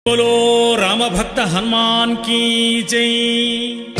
बोलो राम भक्त हनुमान की जय।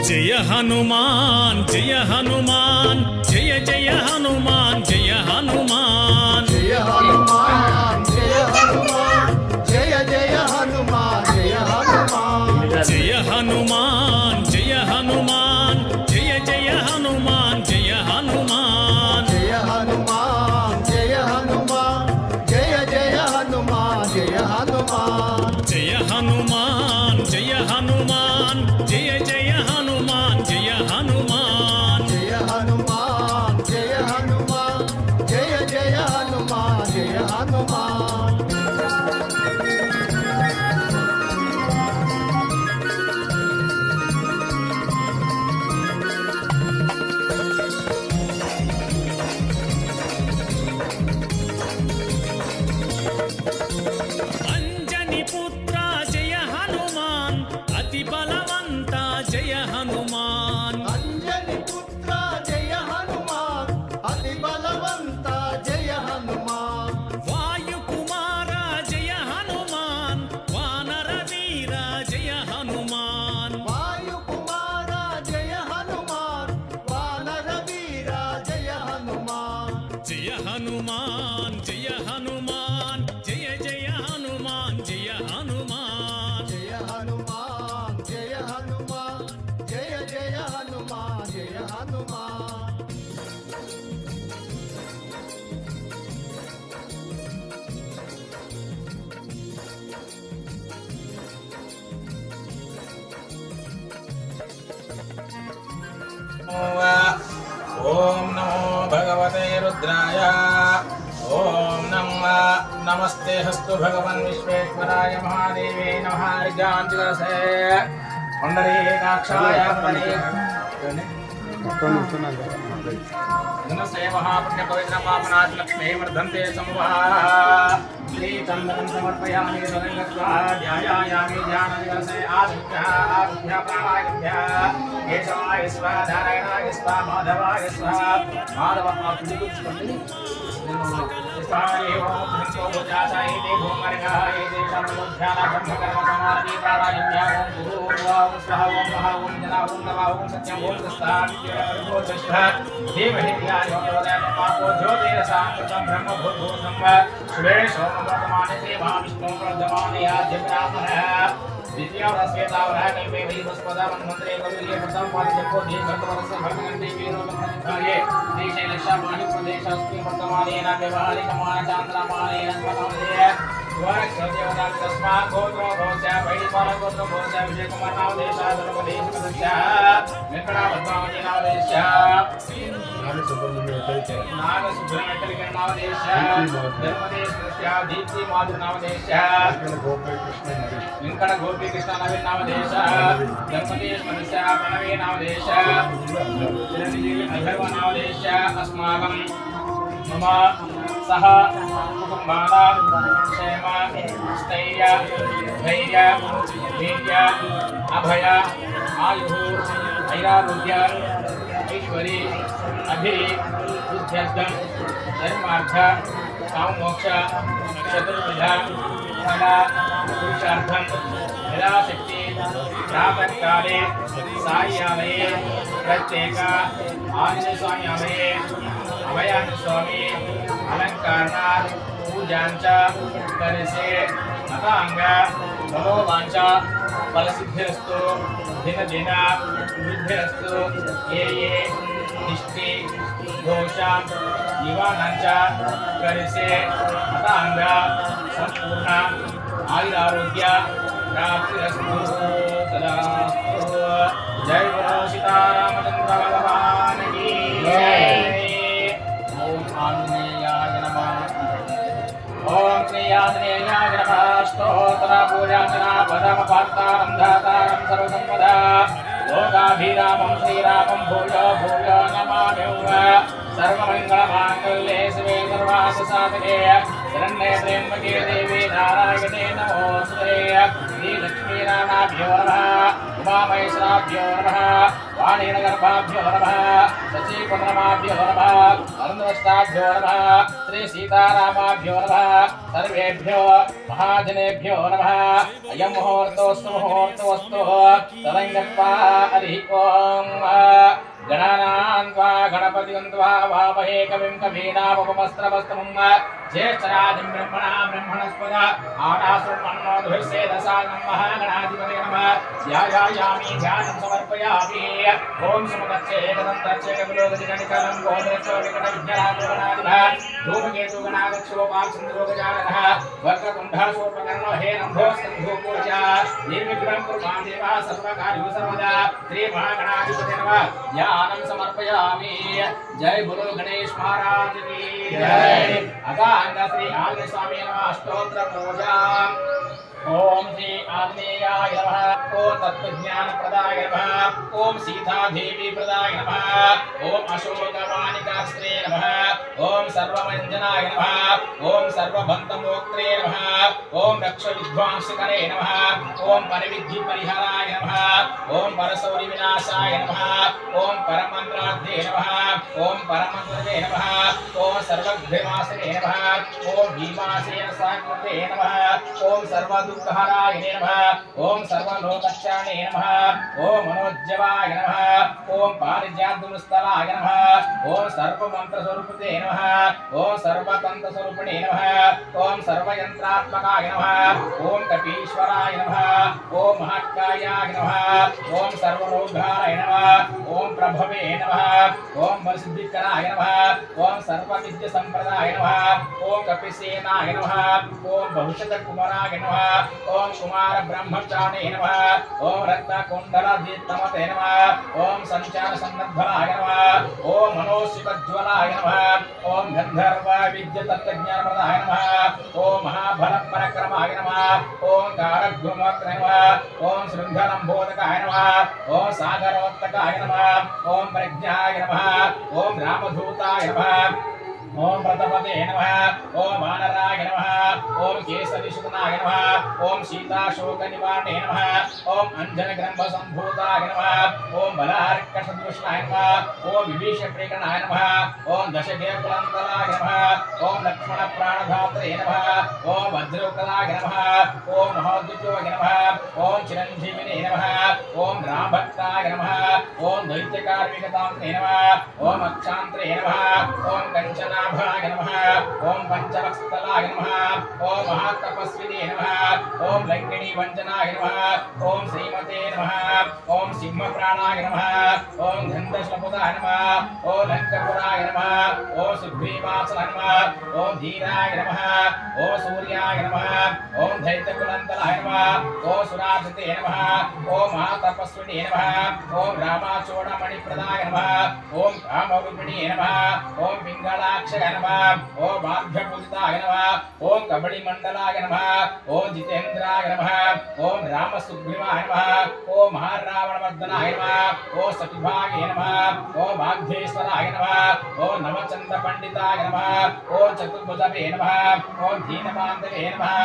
जय हनुमान जय हनुमान जय जय हनुमान जय हनुमान जय हनुमान जय हनुमान जय जय हनुमान जय हनुमान जय हनुमान जय हनुमान जय जय हनुमान जय हनुमान जय हनुमान जय हनुमान जय जय हनुमान जय हनुमान जय हनुमान जय हनुमान जय जय हनुमान जय हनुमान जय हनुमान जय हनुमान जय जय हनुमान जय हनुमान अंजनी पुत्र जय हनुमान अति बलवंत जय हनुमान अंजनी पुत्र जय हनुमान अति बलवंत जय हनुमान वायु कुमार जय हनुमान वानर वीर जय हनुमान वायु कुमार जय हनुमान वानर वीर जय हनुमान जय हनुमान जय हनुमान जय जय हनुमान जय हनुमान जय हनुमान जय हनुमान जय जय हनुमान जय हनुमान ओम नमो भगवते रुद्राय। ओम नमस्ते हस्तु भगवन् विश्वेश्वराय महादेवे नमः। ऋजांजलसे पुंडरीकाक्षाय नमस्ते महापुण्य पवित्र पापनाथ लक्ष्मी वर्धन्ते समवाः। श्रीचन्दनं समर्पयामि सदङ्गत्वा ध्यायामि ध्याननिवासे आदिभ्यः प्राणायाभ्यः केशवाय स्वाहा नारायणाय स्वाहा माधवाय स्वाहा माधव వెంకట గోపీకృష్ణ నవీన్ నామదేశ జన్మదేశ మనుష్య ప్రణవే నామదేశ చిరంజీవి అభర్వ నామదేశ అస్మాకం మమ సహ కుటుంబానాం క్షేమ స్థైర్య ధైర్య వీర్య అభయ ఆయు ఐరారోగ్య ఐశ్వరి అభి బుద్ధ్యర్థం ధర్మార్థ కామోక్ష చతుర్విధ ఫల పురుషార్థం యథాశక్తి ప్రాతకాలే సాయాలయే ప్రత్యేక ఆంజనేయ స్వామి ఆలయే అభయాన్ని స్వామి అలంకరణ పూజాంచ కరిసే అతాంగ మనోవాంఛ ఫలసిద్ధిరస్తు దిన దిన వృద్ధిరస్తు ఏ ఏ నిష్టి దోష నివారణంచ కరిసే అతాంగ సంపూర్ణ ఆయురారోగ్య ప్రాప్తిరస్తు తదాస్తు। జై బలో సీతారామచంద్ర భగవాన్ కీ జై। ఓం ఆంజనేయాయ నమః। ఓం శ్రీ आग्नेयाय नमः स्तोत्र पूजार्चना पदमपार्तारं धातारं सर्वसम्पदा लोकाभिरामं श्रीरामं भूयो भूयो नमामि सर्वमङ्गलमाङ्गल्ये शिवे सर्वार्थसाधके शरण्ये त्र्यम्बके देवी नारायणे नमोऽस्तुते श्रीलक्ष्मीनाथाभ्यो नमः उमामहेश्वराभ्यो नमः वाणीनगर्भाभ्यो नमः शचीपुत्रमाभ्यो नमः अरुणवस्ताभ्यो नमः श्रीसीतारामाभ्यो नमः सर्वेभ्यो महाजनेभ्यो नमः अयं मुहूर्तोऽस्तु मुहूर्तोऽस्तु तदङ्गत्वा हरिः ओम् गणानां त्वा गणपतिं त्वा वामहे कविं कवीनामुपमस्त्रवस्तमं ज्येष्ठराजं ब्रह्मणस्पद आदासुर्मन्नोद्भिर्षेदसानं महागणाधिपतये नमः ध्यायामि ध्यानं समर्पयामि ॐ सुमदच्चेकदन्तच्चेकविलोकजगणिकलं गोदरच्चोविकटविज्ञानगणाधिपः धूमकेतुगणागच्छोपाक्षन्द्रोगजाननः वक्रतुण्डः सोपकर्णो हेरम्भोस्कन्धूपूजा निर्विघ्नं कुर्मां देवः सर्वकार्येषु सर्वदा श्रीमहागणाधिपतये नमः ध्यानं समर्पयामि जय बोलो गणेश महाराज की जय अगांग श्री आंजनेय स्वामी नमः स्तोत्र पूजा ओम श्री आंजनेयाय नमः ओम तत्वज्ञान प्रदाय नमः ओम सीता देवी प्रदाय नमः ओम अशोकवानिकास्त्रे नमः ओम सर्वमंजनाय नमः ओम सर्वबन्धमोक्त्रे नमः ओम रक्षविध्वांसकरे नमः ओम परिविद्धि परिहराय नमः ओम परशौरि विनाशाय नमः ओम परमंत्राध्ये नमः ओम परमंत्रजे नमः ओम सर्वभ्यमासने नमः ओम भीमासेन साकृते नमः ओम सर्वदुःखहराय नमः ओम सर्वलोकक्षाणे नमः ओम मनोज्जवाय नमः ओम पारिजातुस्थलाय नमः ओम सर्वमन्त्रस्वरूपिते नमः ओम सर्वतन्त्रस्वरूपिणे नमः ओम सर्वयन्त्रात्मकाय नमः ओम कपीश्वराय नमः ओम महत्कायाय नमः ओम सर्वरोगाय नमः ओम प्रभवे नमः ओम वरसिद्धिकराय नमः ओम सर्वविद्यासम्प्रदाय नमः ओम कपिसेनाय नमः ओम भविष्यत्कुमाराय नमः ओम कुमार ब्रह्मचारिणे नमः ओम रत्नकुण्डलदीप्तमते नमः ओम संचारसन्नद्धलाय नमः ओम मनोशिवज्वलाय नमः ओम गन्धर्व विद्यातत्त्वज्ञानप्रदाय नमः ओम महाबलपराक्रमाय नमः ओम कारगुरुमत्रे नमः ओम शृङ्गलम्बोदकाय नमः ओम सागरोत्तकाय नमः ओम प्रज्ञाय नमः ओम रामधूताय नमः ओम प्रतपते नमः ओम वानराय नमः ओम केसरिसुतनाय नमः ओम सीताशोकनिवारणे नमः ओम अंजनग्रन्थसम्भूताय नमः ओम बलार्कसदृशाय नमः ओम विभीषणप्रियकरणाय नमः ओम दशगेकुलन्तलाय नमः ओम लक्ष्मणप्राणधात्रे नमः ओम वज्रोक्तलाय नमः ओम महोद्युजोय नमः ओम चिरञ्जीविने नमः ओम रामभक्ताय नमः ओम दैत्यकार्मिकतान्त्रे नमः ओम अक्षान्त्रे नमः ओम कंचना भाय नमः ओम पंचवक्स्तलाय नमः ओम महातपस्विने नमः ओम लंकिनी वंजनाय नमः ओम श्रीमते नमः ओम सिंहप्राणाय नमः ओम गन्धश्लपुताय नमः ओम लंकपुराय नमः ओम सुग्रीवासनाय नमः ओम धीराय नमः ओम सूर्याय नमः ओम दैत्यकुलन्तलाय नमः ओम सुराजते नमः ओम महातपस्विने नमः ओम रामाचूडमणिप्रदाय नमः ओम कामरूपिणे नमः ओम पिंगलाक्ष नमः ओम बाह्यपूजिताय नमः ओम कबड़ीमंडलाय नमः ओम जितेन्द्राय नमः ओम रामसुग्रीवाय नमः ओम महारावणमर्दनाय नमः ओम सतिभागे नमः ओम भाग्येश्वराय नमः ओम नवचंद्रपंडिताय नमः ओम चतुर्भुजवे नमः ओम दीनबान्धवे नमः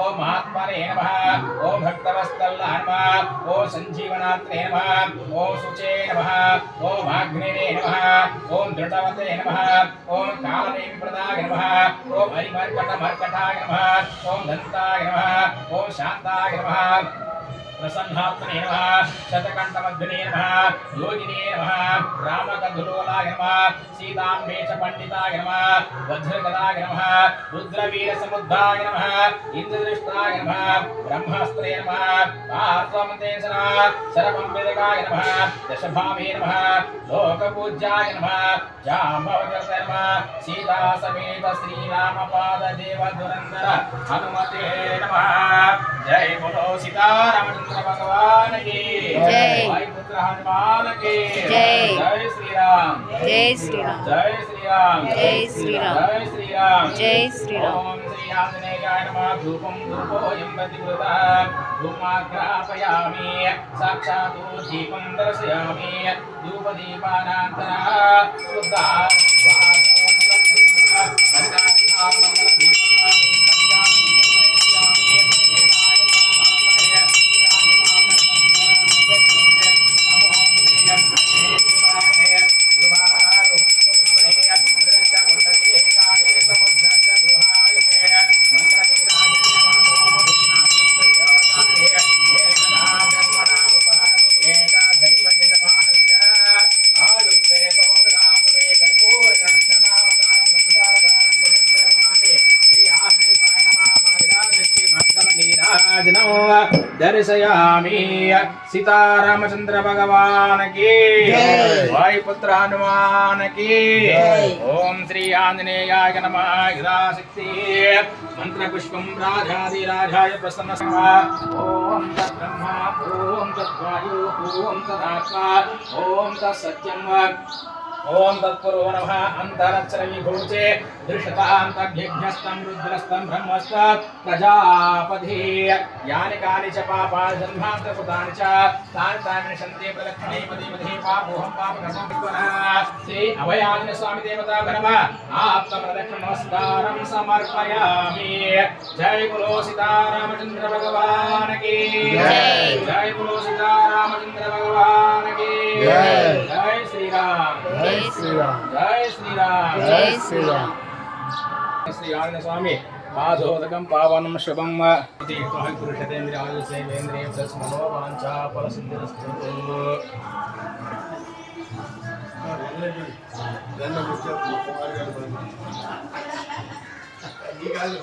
ओम महात्मने नमः ओम भक्तवत्सलाय नमः ओम संजीवनात्रे नमः ओम शुचे नमः ओम आग्नेये नमः ओम दृढवते नमः ओम कालनेमिप्रदाय नमः ओम हरिमर्कटमर्कटाय नमः ओम दन्ताय नमः ओम शान्ताय नमः प्रसन्नात्मने नमः शतकण्ठमग्ने नमः योगिने नमः रामकदुलोलाय नमः सीताम्बे च पंडिताय नमः वज्रगदाय नमः रुद्रवीरसमुद्धाय नमः इंद्रदृष्टाय नमः ब्रह्मास्त्रे नमः पार्थमतेन शरपंविदकाय नमः दशभावे नमः लोकपूज्याय नमः जाम्बवदते नमः सीता समेत श्रीरामपाद देव दुरंदर हनुमते नमः जय बोलो सीतारामचंद्र भगवान की जय भाई पुत्र हनुमान की जय जय श्री राम जय श्री राम जय श्री राम శ్రీరామ్ జై శ్రీరామ్ జై శ్రీరామ్ జై శ్రీరామ్ ఓం శ్రీ ఆంజనేయాయ నమః ధూపం ధూపోయం ప్రతికృత ధూమాగ్రాపయామి సాక్షాత్ దీపం దర్శయామి ధూపదీపానాంతర శుద్ధాం స్వాసో పంచాక్షాం మంగళ దీపం दर्शयामि सीतारामचंद्र भगवान की वायुपुत्र हनुमान की ओम श्री आंजनेयाय नमः यदाशक्ति मंत्र पुष्पम राजाधिराजाय प्रसन्न ओम तद्ब्रह्मा ओम तद्वायु ओम तदात्मा ओम तत्सत्यम ओम तत्पुरो नमः अंतरक्षरविभूचे दृष्टान्तभ्यज्ञस्तं रुद्रस्तं ब्रह्मस्त प्रजापति यानि कानि च पापानि जन्मान्तरकृतानि च तानि तानि शन्ति प्रदक्षिणे पतिमधि पापोऽहं पापकर्मं विद्वनः श्री अभयानन्द स्वामी देवता नमः आत्मप्रदक्षिणनमस्कारं समर्पयामि जय बोलो सीतारामचंद्र भगवान की जय जय बोलो सीतारामचंद्र भगवान की जय जय श्री राम जय श्रीराम जय श्री राम जय श्रीराम श्री आनंद स्वामी पादोदकं पावनं शुभं इति पुरुषतेन्द्रियायुषेन्द्रिय मनोवाञ्छा फलसिद्धिरस्तु ఈ కాదు